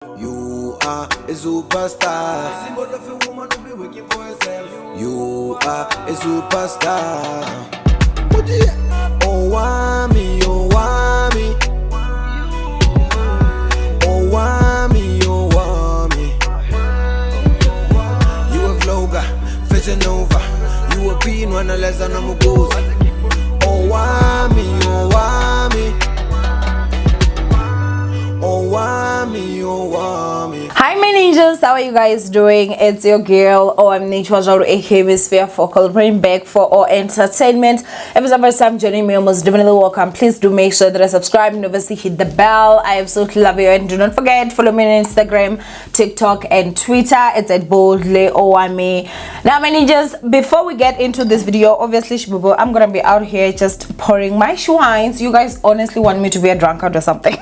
You are a superstar. Symbol of a woman who be working for herself. You are a superstar. Owamie, Owamie. Owamie, Owamie. You a vlogger, fashion over. You a being one less than a mugozi. Owamie, Owamie. Owamie, Owamie. Hi my ninjas, how are you guys doing? It's your girl Owamie aka Hemisphere Focal, bringing back for our entertainment. If it's the first time joining me, most definitely welcome. Please do make sure that I subscribe and obviously hit the bell. I absolutely love you, and do not forget, follow me on Instagram, TikTok and Twitter. It's at boldly Owamie. Now my ninjas, before we get into this video, obviously I'm gonna be out here just pouring my wines. You guys honestly want me to be a drunkard or something?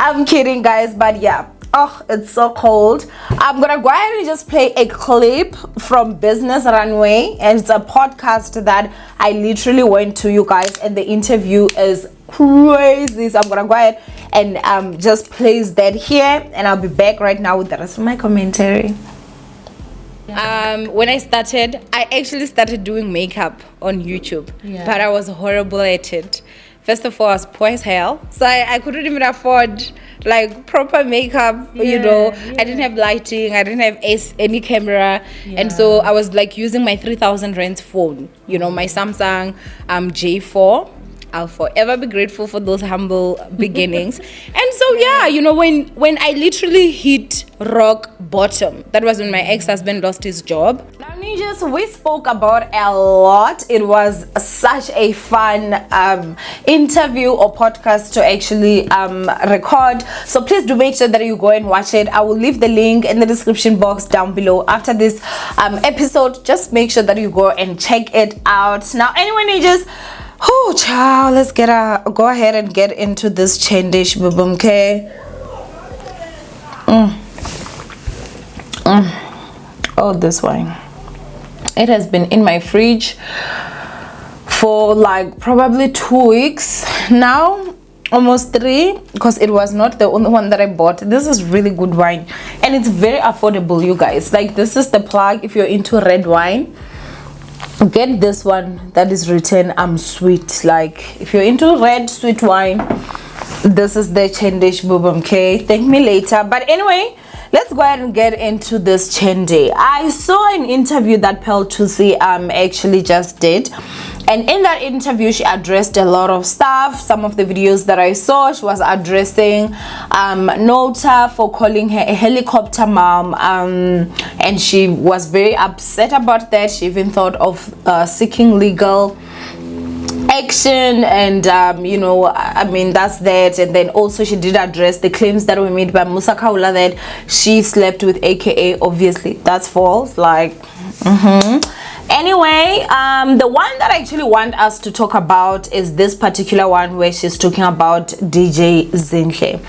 I'm kidding guys, but yeah, oh, it's so cold. I'm gonna go ahead and just play a clip from Business Runway, and it's a podcast that I literally went to, you guys, and the interview is crazy. So I'm gonna go ahead and just place that here, and I'll be back right now with the rest of my commentary. When I actually started doing makeup on YouTube, but I was horrible at it. First of all, I was poor as hell, so I couldn't even afford like proper makeup. I didn't have lighting, I didn't have any camera, and so I was like using my 3,000 rand phone, my Samsung J4. I'll forever be grateful for those humble beginnings. And so when I literally hit rock bottom, that was when my ex-husband lost his job. Now ninjas, we spoke about a lot. It was such a fun interview or podcast to actually record, so please do make sure that you go and watch it. I will leave the link in the description box down below after this episode. Just make sure that you go and check it out. Now anyway ninjas, oh child, let's go ahead and get into this chandish bubum, okay? Oh, this wine, it has been in my fridge for like probably 2 weeks now, almost 3, because it was not the only one that I bought. This is really good wine, and it's very affordable, you guys. Like, this is the plug. If you're into red wine, get this one that is written sweet. Like, if you're into red sweet wine, this is the chandish bubum, okay? Thank me later. But anyway, let's go ahead and get into this chende. I saw an interview that Thusi actually just did, and in that interview she addressed a lot of stuff. Some of the videos that I saw, she was addressing Nota for calling her a helicopter mom, and she was very upset about that. She even thought of seeking legal action, and that's that. And then also she did address the claims that were made by Musa Kaula that she slept with AKA. Obviously that's false. Like, anyway, the one that I actually want us to talk about is this particular one where she's talking about DJ Zinhle.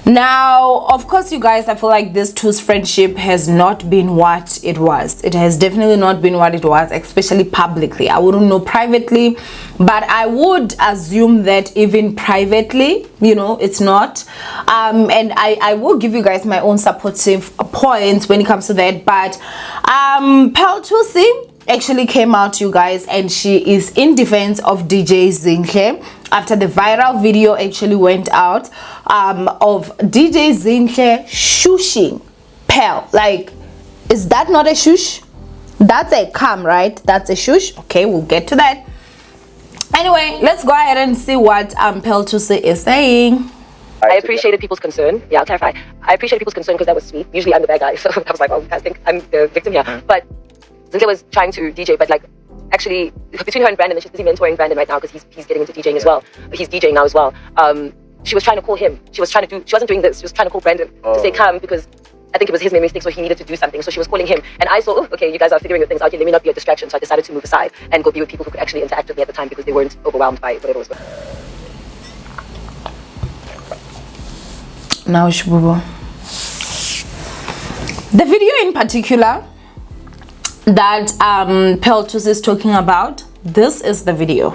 Now, of course, you guys, I feel like this two's friendship has not been what it was. It has definitely not been what it was, especially publicly. I wouldn't know privately, but I would assume that even privately, it's not. And I will give you guys my own supportive points when it comes to that. But Thusi actually came out, you guys, and she is in defense of DJ Zinhle after the viral video actually went out of DJ Zinhle shushing Pearl. Like, is that not a shush? That's a calm, right? That's a shush. Okay, we'll get to that. Anyway, let's go ahead and see what Thusi is saying. I appreciated people's concern. Yeah, I'll clarify. I appreciated people's concern because that was sweet. Usually I'm the bad guy, so I was like, oh, I think I'm the victim here. But Zinhle was trying to DJ, but like, actually, between her and Brandon, and she's busy mentoring Brandon right now because he's getting into DJing as well. He's DJing now as well. She was trying to call him. She wasn't doing this. She was trying to call Brandon to say come, because I think it was his mistake, so he needed to do something. So she was calling him, and I saw, okay, you guys are figuring your things out here. Let me not be a distraction. So I decided to move aside and go be with people who could actually interact with me at the time because they weren't overwhelmed by whatever was going on. Now, Shbubu, the video in particular that Thusi is talking about, this is the video.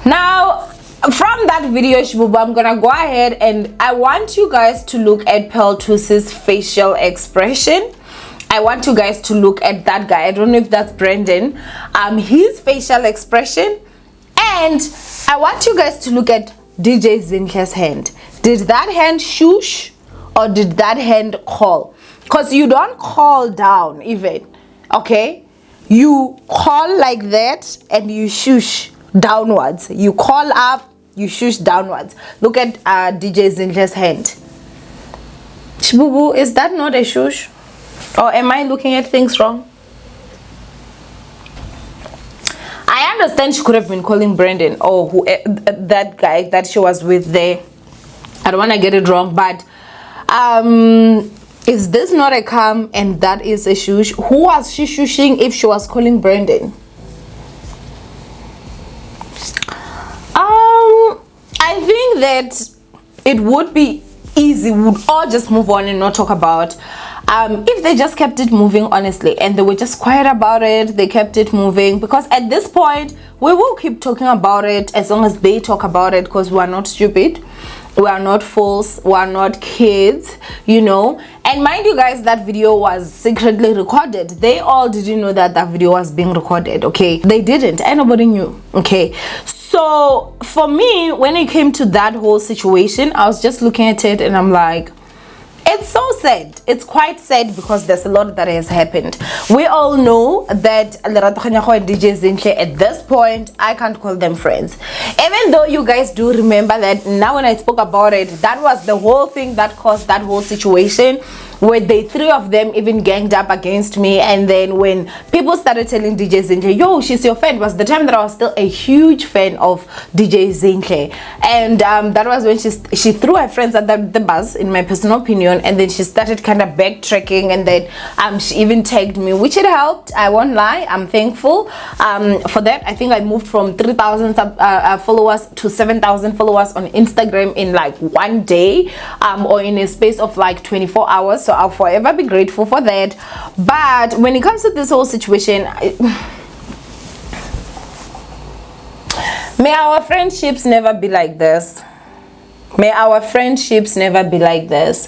Now, from that video, Shibubu, I'm gonna go ahead and I want you guys to look at Thusi's facial expression. I want you guys to look at that guy. I don't know if that's Brandon. His facial expression. And I want you guys to look at DJ Zinhle's hand. Did that hand shush or did that hand call? Because you don't call down even, okay? You call like that and you shush downwards. You call up, you shush downwards. Look at DJ Zinhle's hand. Shibubu, is that not a shush? Or am I looking at things wrong? I understand she could have been calling Brandon or who that guy that she was with there. I don't want to get it wrong, but is this not a calm and that is a shush? Who was she shushing if she was calling Brandon? I think that it would be easy, we would all just move on and not talk about if they just kept it moving, honestly, and they were just quiet about it. They kept it moving, because at this point we will keep talking about it as long as they talk about it, because we are not stupid, we are not fools, we are not kids, you know. And mind you guys, that video was secretly recorded. They all didn't know that that video was being recorded, okay? They didn't, and nobody knew, okay? So for me, when it came to that whole situation, I was just looking at it and I'm like, it's so sad. It's quite sad because there's a lot that has happened. We all know that Lerato Kganyago and DJ Zinhle, at this point, I can't call them friends. Even though you guys do remember that now when I spoke about it, that was the whole thing that caused that whole situation, where the three of them even ganged up against me. And then when people started telling DJ Zinhle, yo, she's your fan, was the time that I was still a huge fan of DJ Zinhle. And that was when she threw her friends at the bus, in my personal opinion, and then she started kind of backtracking, and then she even tagged me, which it helped. I won't lie, I'm thankful for that. I think I moved from 3,000 followers to 7,000 followers on Instagram in like one day, or in a space of like 24 hours. So I'll forever be grateful for that. But when it comes to this whole situation, may our friendships never be like this. May our friendships never be like this.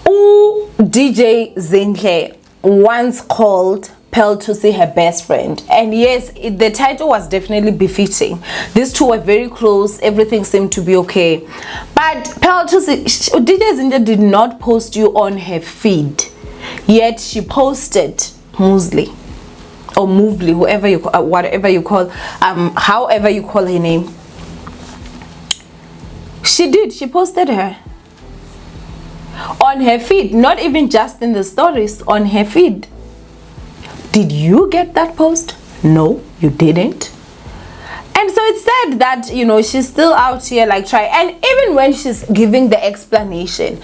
Ooh, DJ Zinhle once called Thusi her best friend, and yes, the title was definitely befitting. These two were very close, everything seemed to be okay. But Thusi, DJ Zinhle did not post you on her feed, yet she posted Musli or Movely, whoever you whatever you call, however you call her name. She posted her on her feed, not even just in the stories, on her feed. Did you get that post? No, you didn't. And so it's said that, you know, she's still out here like trying. And even when she's giving the explanation,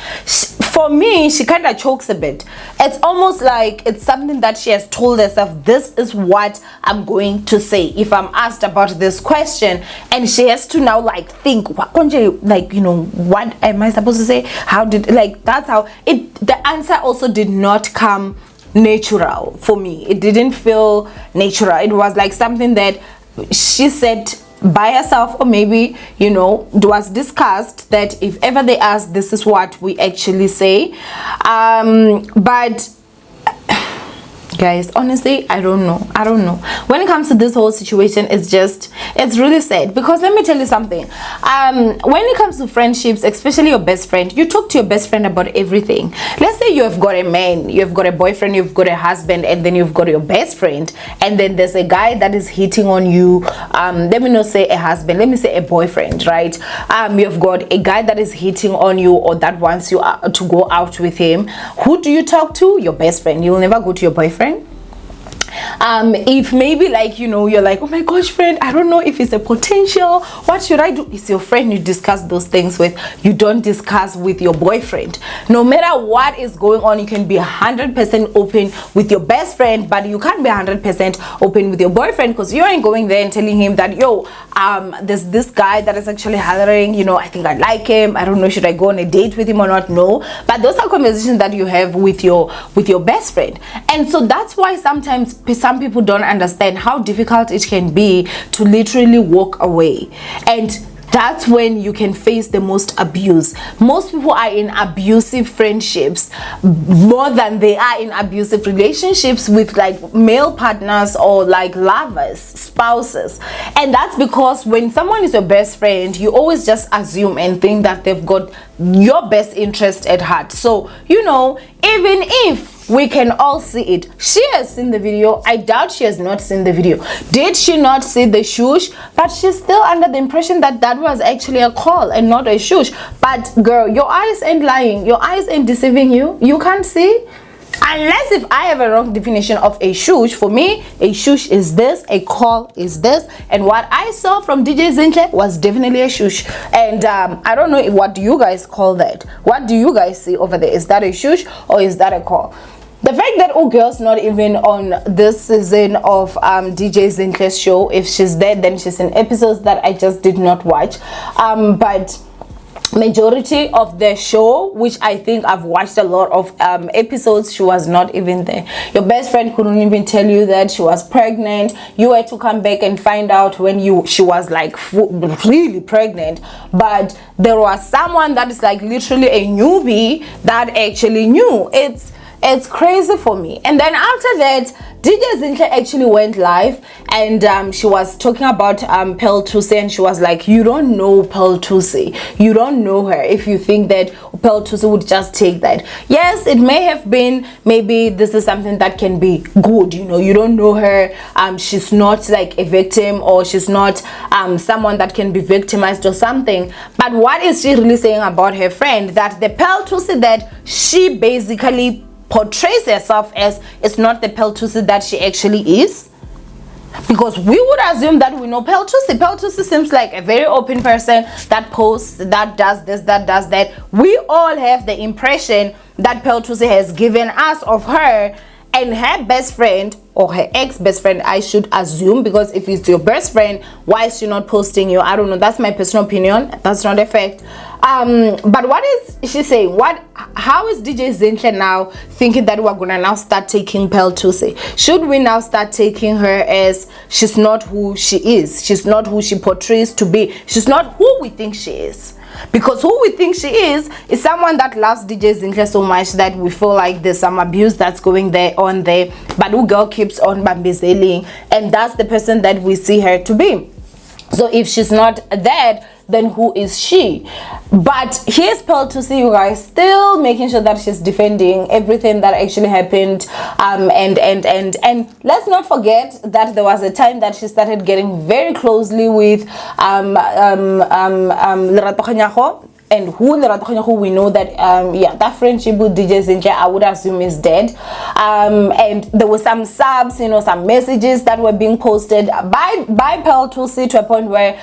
for me, she kind of chokes a bit. It's almost like it's something that she has told herself, this is what I'm going to say if I'm asked about this question. And she has to now like think, like, you know, what am I supposed to say? How did, like, that's how it, the answer also did not come natural for me. It didn't feel natural. It was like something that she said by herself, or maybe, you know, it was discussed that if ever they ask, this is what we actually say. But guys, honestly, I don't know. When it comes to this whole situation, it's really sad, because let me tell you something. When it comes to friendships, especially your best friend, you talk to your best friend about everything. Let's say you have got a man, you've got a boyfriend, you've got a husband, and then you've got your best friend, and then there's a guy that is hitting on you. Let me not say a husband, let me say a boyfriend, right? You've got a guy that is hitting on you, or that wants you to go out with him. Who do you talk to? Your best friend. You'll never go to your boyfriend. If maybe, like, you know, you're like, oh my gosh, friend, I don't know if it's a potential, what should I do? It's your friend you discuss those things with. You don't discuss with your boyfriend. No matter what is going on, you can be 100% open with your best friend, but you can't be 100% open with your boyfriend, because you ain't going there and telling him that, yo, there's this guy that is actually hollering, you know, I think I like him, I don't know, should I go on a date with him or not? No. But those are conversations that you have with your best friend. And so that's why sometimes some people don't understand how difficult it can be to literally walk away, and that's when you can face the most abuse. Most people are in abusive friendships more than they are in abusive relationships with like male partners or like lovers, spouses. And that's because when someone is your best friend, you always just assume and think that they've got your best interest at heart. So, you know, even if we can all see it, she has seen the video. I doubt she has not seen the video. Did she not see the shush? But she's still under the impression that that was actually a call and not a shush. But girl, your eyes ain't lying, your eyes ain't deceiving you. You can't see. Unless if I have a wrong definition of a shush. For me, a shush is this, a call is this, and what I saw from DJ Zinhle was definitely a shush. And I don't know what do you guys call that. What do you guys see over there? Is that a shush or is that a call? The fact that girl's not even on this season of DJ Zinhle's show. If she's there, then she's in episodes that I just did not watch. But majority of the show, which I think I've watched a lot of episodes, she was not even there. Your best friend couldn't even tell you that she was pregnant. You had to come back and find out when she was like really pregnant. But there was someone that is like literally a newbie that actually knew. It's crazy for me. And then after that, DJ Zinhle actually went live, and she was talking about Pearl Thusi, and she was like, you don't know Pearl Thusi, you don't know her if you think that Pearl Thusi would just take that. Yes, it may have been, maybe this is something that can be good, you know, you don't know her, she's not like a victim, or she's not someone that can be victimized or something. But what is she really saying about her friend? That the Pearl Thusi that she basically portrays herself as is not the Pearl Thusi that she actually is? Because we would assume that we know Pearl Thusi. Pearl Thusi seems like a very open person that posts, that does this, that does that. We all have the impression that Pearl Thusi has given us of her, and her best friend, or her ex-best friend, I should assume, because if it's your best friend, why is she not posting you? I don't know. That's my personal opinion. That's not a fact. But what is she saying? How is DJ Zinhle now thinking that we're gonna now start taking Pearl Thusi? Should we now start taking her as she's not who she is? She's not who she portrays to be. She's not who we think she is. Because who we think she is someone that loves DJ Zinhle so much that we feel like there's some abuse that's going on there, but who girl keeps on bambizeling, and that's the person that we see her to be. So if she's not that, then who is she? But here's Pearl Thusi, you guys, still making sure that she's defending everything that actually happened. And let's not forget that there was a time that she started getting very closely with Lerato Kganyago. And who we know that yeah, that friendship with DJ Zinhle, I would assume, is dead. And there were some subs, you know, some messages that were being posted by Pearl Thusi to a point where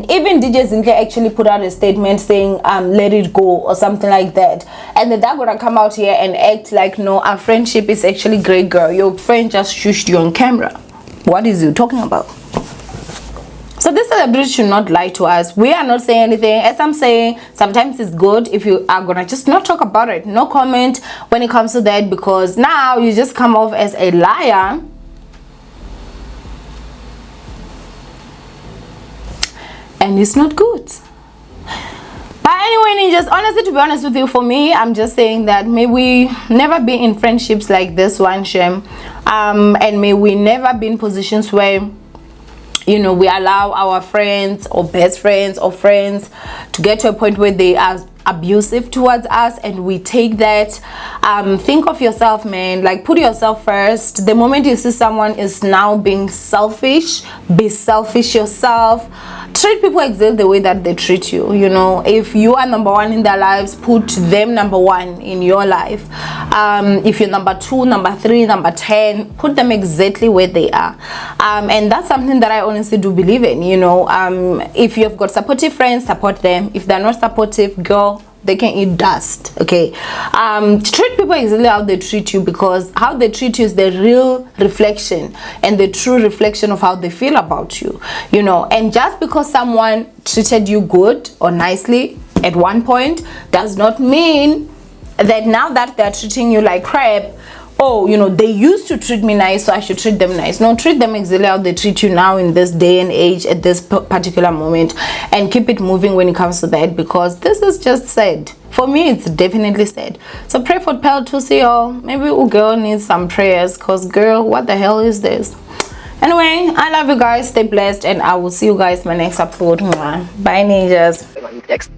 even DJ Zinhle actually put out a statement saying let it go or something like that. And then they're gonna come out here and act like, no, our friendship is actually great, girl. Your friend just shushed you on camera. What is you talking about? So this celebrity should not lie to us. We are not saying anything. As I'm saying, sometimes it's good if you are gonna just not talk about it, no comment when it comes to that, because now you just come off as a liar. And it's not good. But anyway, ninjas, honestly, to be honest with you, for me, I'm just saying that may we never be in friendships like this one, Shem. And may we never be in positions where, you know, we allow our friends or best friends or friends to get to a point where they are abusive towards us, and we take that. Think of yourself, man. Like, put yourself first. The moment you see someone is now being selfish, be selfish yourself. Treat people exactly the way that they treat you. You know, if you are number one in their lives, put them number one in your life. If you're number 2, number 3, number 10, put them exactly where they are. And that's something that I honestly do believe in. You know, if you've got supportive friends, support them. If they're not supportive, girl, they can eat dust. Okay. Treat people exactly how they treat you, because how they treat you is the real reflection and the true reflection of how they feel about you. You know, and just because someone treated you good or nicely at one point does not mean that now that they're treating you like crap, oh, you know, they used to treat me nice, so I should treat them nice. No, treat them exactly how they treat you now in this day and age, at this particular moment, and keep it moving when it comes to that, because this is just sad. For me, it's definitely sad. So pray for Pal Thusi, y'all. Maybe girl needs some prayers, because girl, what the hell is this? Anyway, I love you guys. Stay blessed, and I will see you guys in my next upload. Bye, ninjas. Next.